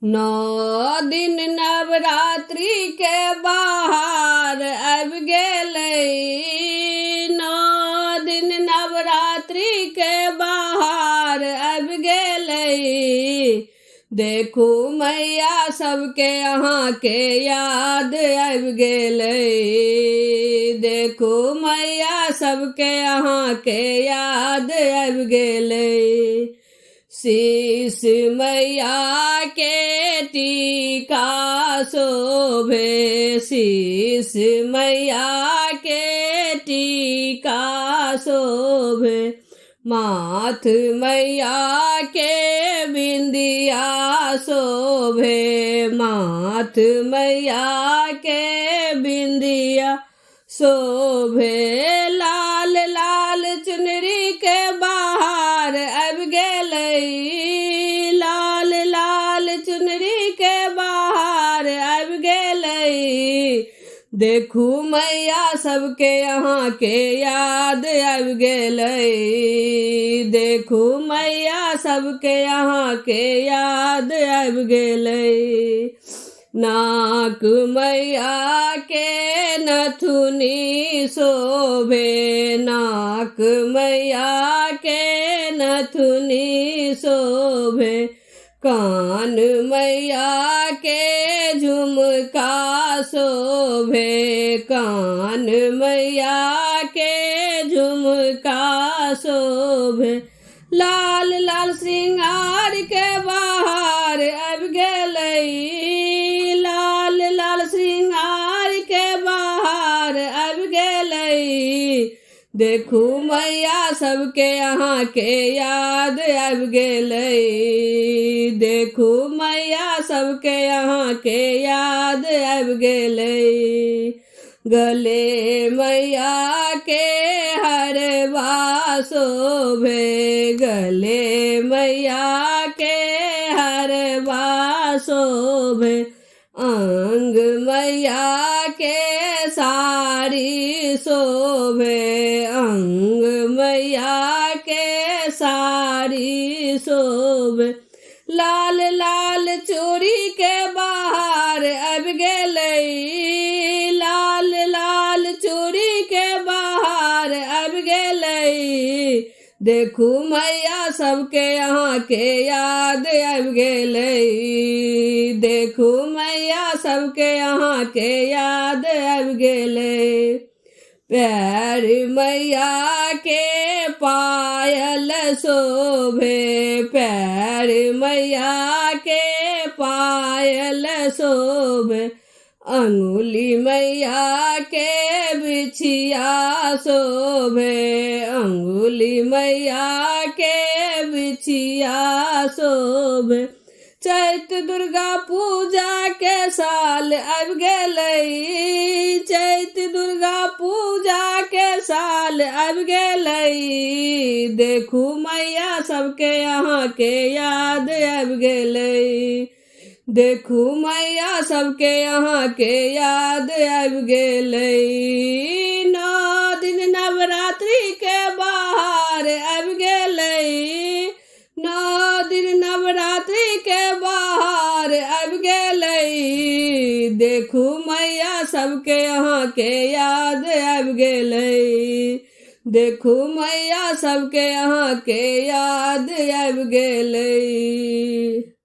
नौ दिन नवरात्रि के बाहर अब गेलै। नौ दिन नवरात्रि के बाहर अब गेलै। देखू मैया सबके अहाँ के याद अब गेलै। देखू मैया सबके अहाँ के याद अब गेलै। शीश मैया के टीका शोभे। शीश मैया के टीका शोभे। माथ मैया के बिंदिया शोभे। माथ मैया के बिंदिया शोभे। लाल लाल चुनरी के बाहर अब गेलै। लाल लाल चुनरी के बाहर अब गेलै। देखू मैया सबके अहाँ के याद अब गेलै। देखू मैया सबके अहाँ के याद अब गेलै। नाक मैया के नथुनी शोभे। नाक मैया के नथुनी शोभे। कान मैया के झुमका शोभे। कान मैया के झुमका शोभे। लाल लाल श्रृंगार के बाहर अब गेलै। लाल लाल श्रृंगार के बाहर अब गेलै। देखू मैया सबके अहाँ के याद अब गेलै। देखू मैया सबके अहाँ के याद अब गेलै। गले मैया के हरवा शोभे। गले मैया के हरवा शोभे। अंग मैया के साड़ी शोभे। अंग मैया के साड़ी शोभे। लाल लाल चूड़ी के बाहर अब गेलै। लाल लाल चूड़ी के बाहर अब गेलै। देखू मैया सबके अहाँ के याद अब गेलै। देखू मैया सबके अहाँ के याद अब गेलै। पैर मैया के पायल शोभे। पैर मैया के पायल शोभे। अंगुली मैया के बिछिया शोभे। अंगुली मैया के बिछिया शोभे। चैत दुर्गा पूजा के साल अब गेलै। चैत दुर्गा पूजा के साल अब गेलै। देखू मैया सबके अहाँ के याद अब गेलै। देखू मैया सबके अहाँ के याद अब गेलै। नौ दिन नवरात्रि के बाहर अब गेलै। नौ दिन नवरात्रि के बाहर अब गेलै। देखू मैया सबके अहाँ के याद अब गेलै। देखू मैया सबके अहाँ के याद अब गेलै।